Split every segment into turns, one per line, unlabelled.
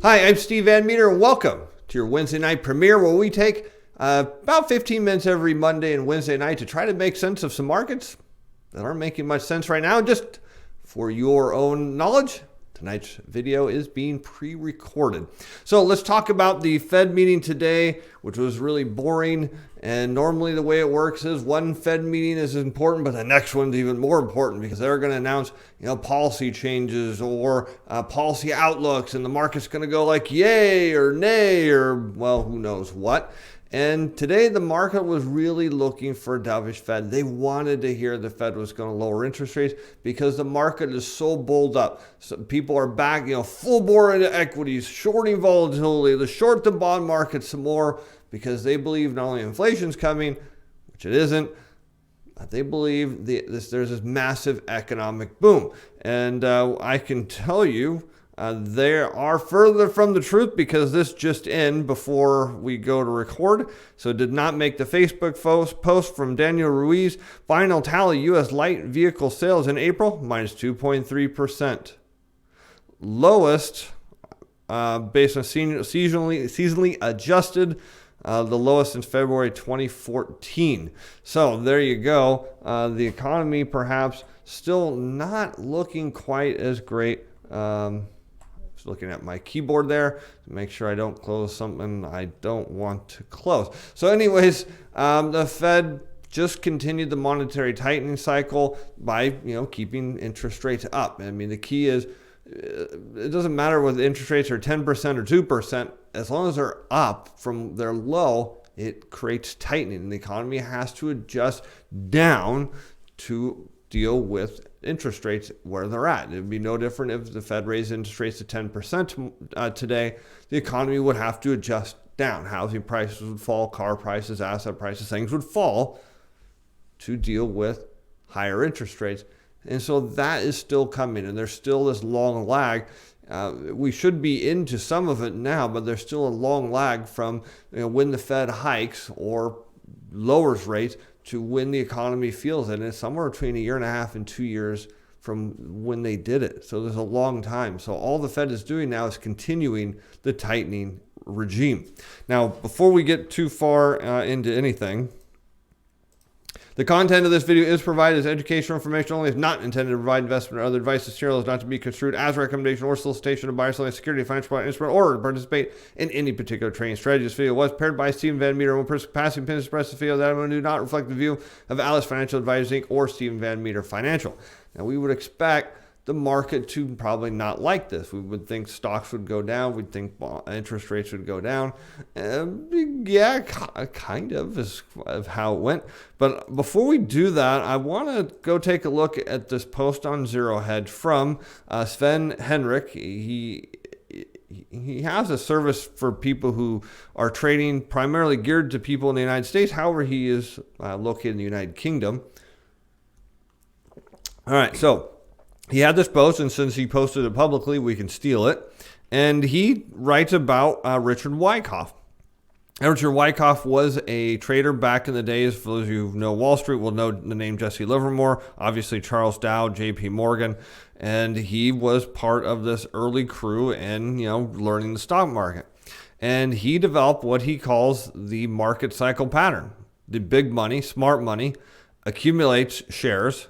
Hi, I'm Steve Van Metre, and welcome to your Wednesday night premiere, where we take about 15 minutes every Monday and Wednesday night to try to make sense of some markets that aren't making much sense right now. Just for your own knowledge, tonight's video is being pre-recorded. So let's talk about the Fed meeting today, which was really boring. And normally the way it works is one Fed meeting is important, but the next one's even more important because they're going to announce, policy changes or policy outlooks, and the market's going to go like yay or nay or, well, who knows what. And today the market was really looking for a dovish Fed. They wanted to hear the Fed was going to lower interest rates because the market is so bulled up. So people are back, full bore into equities, shorting volatility, the short the bond market some more because they believe not only inflation's coming, which it isn't, but they believe there's this massive economic boom. And I can tell you, they are further from the truth because this just in before we go to record. So it did not make the Facebook post from Daniel Ruiz. Final tally, U.S. light vehicle sales in April, minus 2.3%. Lowest, based on seasonally adjusted, the lowest since February 2014. So there you go. The economy perhaps still not looking quite as great. Just looking at my keyboard there to make sure I don't close something I don't want to close. So anyways, the Fed just continued the monetary tightening cycle by, keeping interest rates up. I mean, the key is it doesn't matter whether interest rates are 10% or 2%. As long as they're up from their low, it creates tightening. And the economy has to adjust down to deal with interest rates where they're at. It would be no different if the Fed raised interest rates to 10% today. The economy would have to adjust down. Housing prices would fall, car prices, asset prices, things would fall to deal with higher interest rates. And so that is still coming, and there's still this long lag. We should be into some of it now, but there's still a long lag from when the Fed hikes or lowers rates to when the economy feels it. And it's somewhere between 1.5 years and 2 years from when they did it. So there's a long time. So all the Fed is doing now is continuing the tightening regime. Now, before we get too far into anything, the content of this video is provided as educational information only. It's not intended to provide investment or other advice. This material is not to be construed as a recommendation or solicitation to buy or sell a security, financial product, instrument, or to participate in any particular trading strategy. This video was prepared by Steven Van Metre. One person passing opinions expressed the video that I do not reflect the view of Alice Financial Advisors Inc. or Steven Van Metre Financial. Now, we would expect the market to probably not like this. We would think stocks would go down. We'd think interest rates would go down. Yeah, kind of is how it went. But before we do that, I want to go take a look at this post on Xero Head from Sven Henrik. He has a service for people who are trading, primarily geared to people in the United States. However, he is located in the United Kingdom. All right, so he had this post, and since he posted it publicly, we can steal it. And he writes about Richard Wyckoff. Richard Wyckoff was a trader back in the days. For those of you who know Wall Street will know the name Jesse Livermore, obviously Charles Dow, J.P. Morgan. And he was part of this early crew in, learning the stock market. And he developed what he calls the market cycle pattern. The big money, smart money, accumulates shares,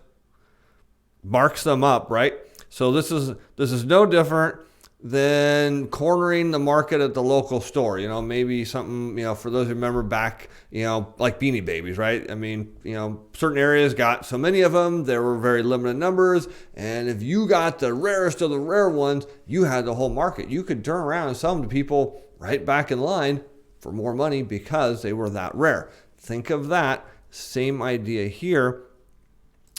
marks them up, right? So this is no different than cornering the market at the local store. Maybe something, for those who remember back, like Beanie Babies, right? I mean, certain areas got so many of them, there were very limited numbers. And if you got the rarest of the rare ones, you had the whole market. You could turn around and sell them to people right back in line for more money because they were that rare. Think of that same idea here.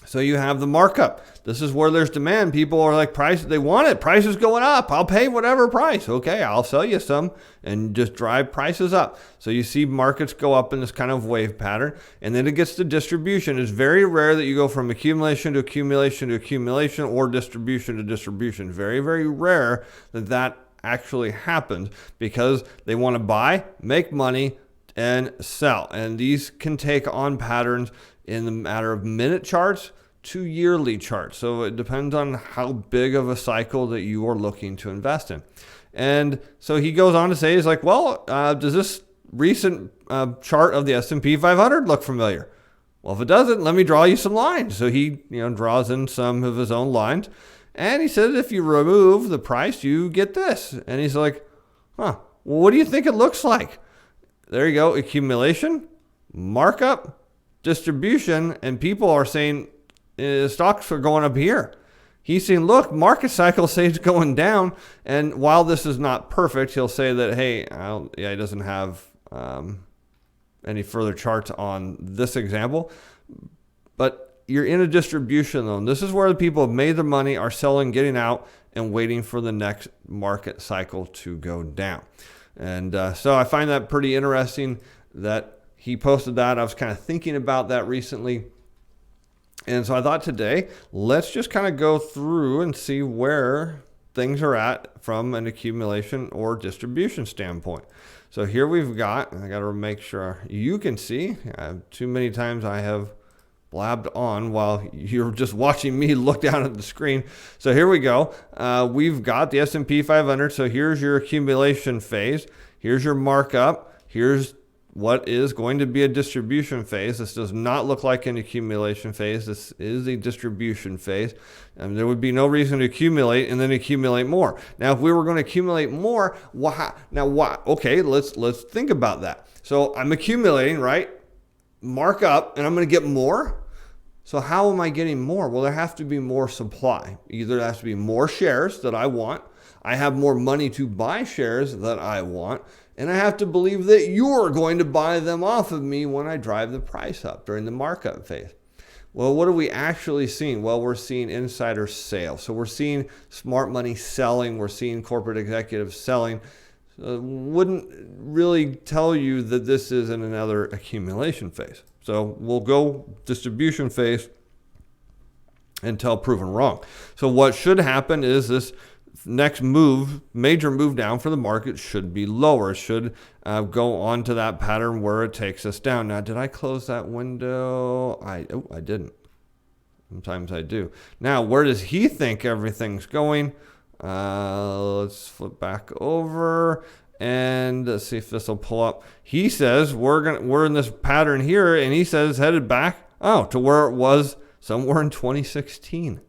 So you have the markup. This is where there's demand. People are like, price, they want it. Price is going up. I'll pay whatever price. Okay, I'll sell you some and just drive prices up. So you see markets go up in this kind of wave pattern. And then it gets to distribution. It's very rare that you go from accumulation to accumulation to accumulation or distribution to distribution. Very, very rare that actually happens because they want to buy, make money, and sell. And these can take on patterns in the matter of minute charts to yearly charts. So it depends on how big of a cycle that you are looking to invest in. And so he goes on to say, he's like, well, does this recent chart of the S&P 500 look familiar? Well, if it doesn't, let me draw you some lines. So he draws in some of his own lines. And he says, if you remove the price, you get this. And he's like, well, what do you think it looks like? There you go. Accumulation, markup, distribution. And people are saying stocks are going up here. He's saying, look, market cycle says it's going down. And while this is not perfect, he'll say that, hey, he doesn't have any further charts on this example. But you're in a distribution zone. This is where the people have made their money, are selling, getting out, and waiting for the next market cycle to go down. And so I find that pretty interesting that he posted that. I was kind of thinking about that recently. And so I thought today, let's just kind of go through and see where things are at from an accumulation or distribution standpoint. So here we've got, I got to make sure you can see, too many times I have blabbed on while you're just watching me look down at the screen. So here we go. We've got the S&P 500. So here's your accumulation phase. Here's your markup. Here's what is going to be a distribution phase. This does not look like an accumulation phase. This is a distribution phase. And there would be no reason to accumulate and then accumulate more. Now, if we were going to accumulate more, why? Okay, let's think about that. So I'm accumulating, right? Mark up, and I'm going to get more. So how am I getting more? Well, there has to be more supply. Either there has to be more shares that I want. I have more money to buy shares that I want. And I have to believe that you're going to buy them off of me when I drive the price up during the markup phase. Well, what are we actually seeing? Well, we're seeing insider sales. So we're seeing smart money selling. We're seeing corporate executives selling. Wouldn't really tell you that this is in another accumulation phase. So we'll go distribution phase until proven wrong. So what should happen is this next move, major move down for the market, should be lower. It should go on to that pattern where it takes us down. Now, did I close that window? I didn't. Sometimes I do. Now, where does he think everything's going? Let's flip back over and let's see if this will pull up. He says we're in this pattern here, and he says headed back to where it was somewhere in 2016.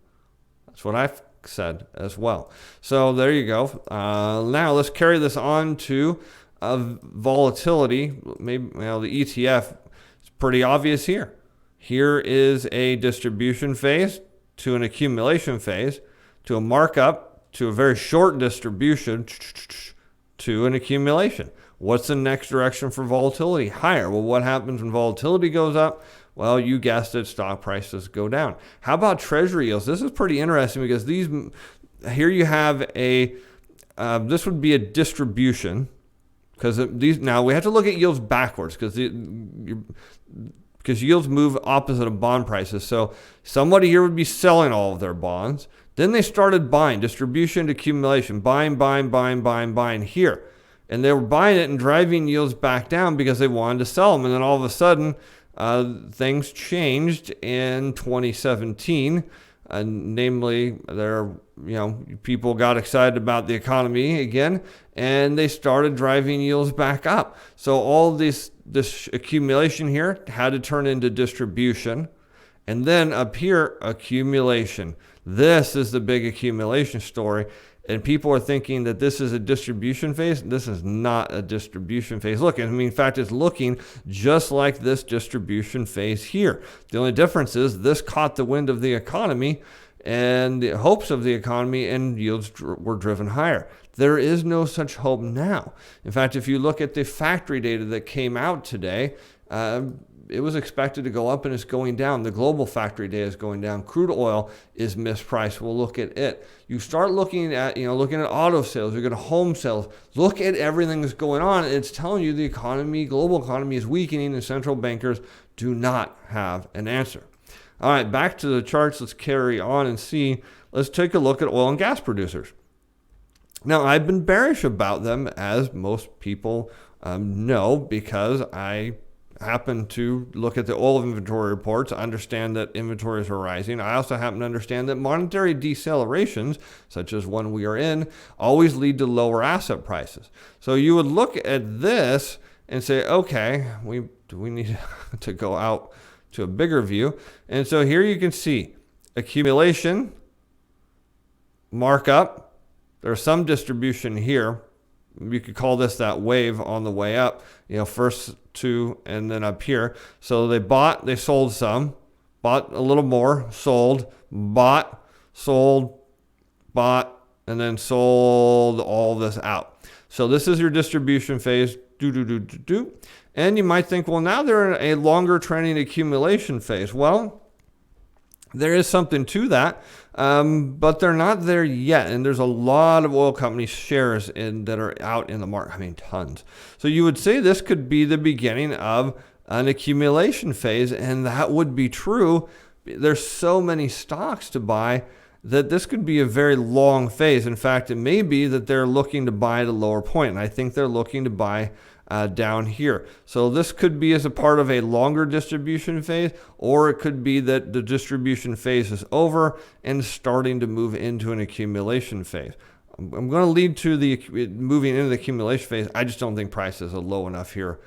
That's what I've said as well. So there you go. Now let's carry this on to volatility. Maybe the ETF is pretty obvious here. Here is a distribution phase to an accumulation phase to a markup to a very short distribution to an accumulation. What's the next direction for volatility? Higher. Well, what happens when volatility goes up? Well, you guessed it, stock prices go down. How about treasury yields? This is pretty interesting because here you have this would be a distribution because now we have to look at yields backwards because yields move opposite of bond prices. So somebody here would be selling all of their bonds. Then they started buying, distribution to accumulation, buying here. And they were buying it and driving yields back down because they wanted to sell them. And then all of a sudden, things changed in 2017. Namely, people got excited about the economy again, and they started driving yields back up. So all this accumulation here had to turn into distribution. And then up here, accumulation. This is the big accumulation story. And people are thinking that this is a distribution phase. This is not a distribution phase. Look, in fact, it's looking just like this distribution phase here. The only difference is this caught the wind of the economy and the hopes of the economy, and yields were driven higher. There is no such hope now. In fact, if you look at the factory data that came out today, it was expected to go up and it's going down. The global factory data is going down. Crude oil is mispriced. We'll look at it. You start looking at auto sales, you go to home sales. Look at everything that's going on. It's telling you the economy, global economy is weakening and central bankers do not have an answer. All right, back to the charts. Let's carry on and see. Let's take a look at oil and gas producers. Now, I've been bearish about them, as most people know, because I happen to look at the oil inventory reports, understand that inventories are rising. I also happen to understand that monetary decelerations, such as one we are in, always lead to lower asset prices. So you would look at this and say, okay, we need to go out to a bigger view. And so here you can see accumulation, markup. There's some distribution here. You could call this that wave on the way up, first two and then up here. So they bought, they sold some, bought a little more, sold, bought, sold, bought, and then sold all this out. So this is your distribution phase. And you might think, well, now they're in a longer trending accumulation phase. Well, there is something to that, but they're not there yet. And there's a lot of oil company shares that are out in the market. I mean, tons. So you would say this could be the beginning of an accumulation phase, and that would be true. There's so many stocks to buy that this could be a very long phase. In fact, it may be that they're looking to buy at a lower point, and I think they're looking to buy down here. So this could be as a part of a longer distribution phase, or it could be that the distribution phase is over and starting to move into an accumulation phase. I'm going to lead to the moving into the accumulation phase. I just don't think prices are low enough here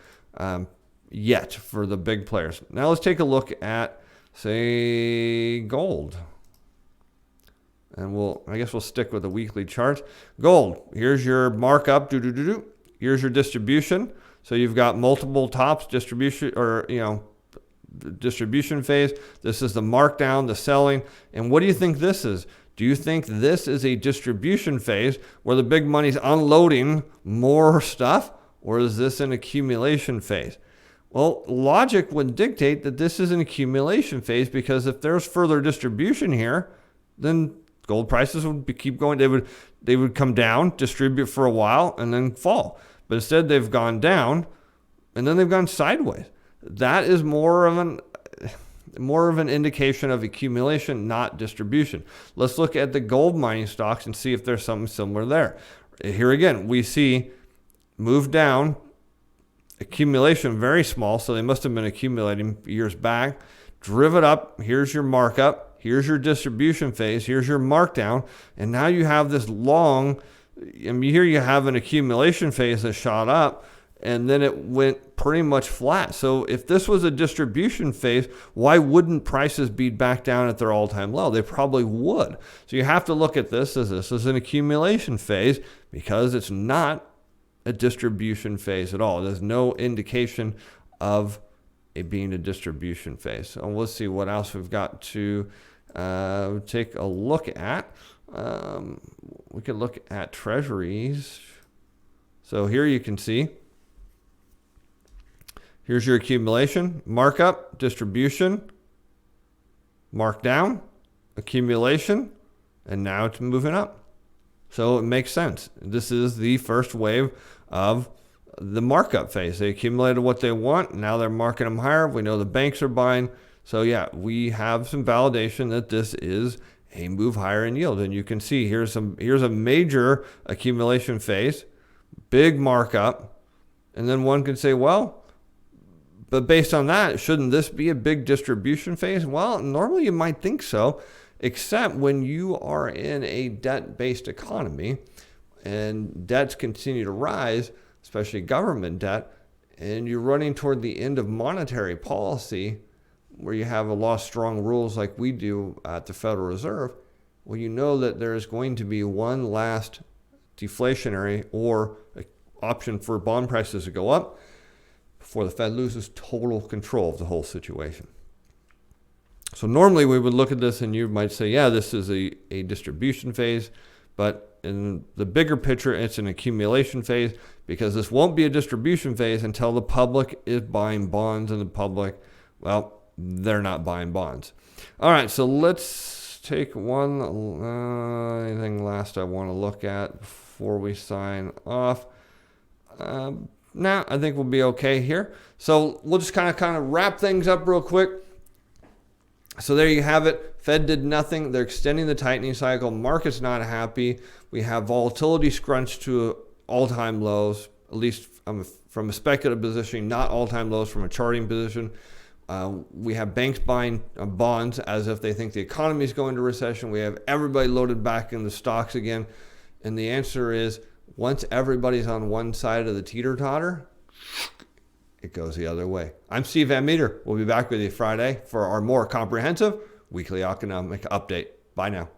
yet for the big players. Now let's take a look at, say, gold. And I guess we'll stick with the weekly charts. Gold, here's your markup, here's your distribution. So you've got multiple tops, distribution phase. This is the markdown, the selling. And what do you think this is? Do you think this is a distribution phase where the big money's unloading more stuff, or is this an accumulation phase? Well, logic would dictate that this is an accumulation phase, because if there's further distribution here, then gold prices would keep going. They would come down, distribute for a while, and then fall. But instead, they've gone down, and then they've gone sideways. That is more of an indication of accumulation, not distribution. Let's look at the gold mining stocks and see if there's something similar there. Here again, we see move down, accumulation very small, so they must have been accumulating years back. Driven up, here's your markup, here's your distribution phase, here's your markdown, and now you have this long, here you have an accumulation phase that shot up, and then it went pretty much flat. So if this was a distribution phase, why wouldn't prices be back down at their all-time low? They probably would. So you have to look at this as an accumulation phase, because it's not a distribution phase at all. There's no indication of it being a distribution phase. So let's see what else we've got to take a look at. We could look at treasuries. So here you can see, here's your accumulation, markup, distribution, markdown, accumulation, and now it's moving up. So it makes sense. This is the first wave of the markup phase. They accumulated what they want. Now they're marking them higher. We know the banks are buying. So yeah, we have some validation that this is a move higher in yield. And you can see here's a major accumulation phase, big markup. And then one could say, well, but based on that, shouldn't this be a big distribution phase? Well, normally you might think so, except when you are in a debt-based economy and debts continue to rise, especially government debt, and you're running toward the end of monetary policy where you have a lot of strong rules like we do at the Federal Reserve. Well, you know that there is going to be one last deflationary or option for bond prices to go up before the Fed loses total control of the whole situation. So normally we would look at this and you might say, yeah, this is a distribution phase, but in the bigger picture, it's an accumulation phase, because this won't be a distribution phase until the public is buying bonds, and the public, well, they're not buying bonds. All right, so let's take one, anything last I want to look at before we sign off. Now I think we'll be okay here. So we'll just kind of wrap things up real quick. So there you have it. Fed did nothing. They're extending the tightening cycle. Market's not happy. We have volatility scrunched to all-time lows. at least from a speculative position, not all-time lows from a charting position. We have banks buying bonds as if they think the economy is going to recession. We have everybody loaded back into stocks again. And the answer is, once everybody's on one side of the teeter-totter, it goes the other way. I'm Steve Van Metre. We'll be back with you Friday for our more comprehensive weekly economic update. Bye now.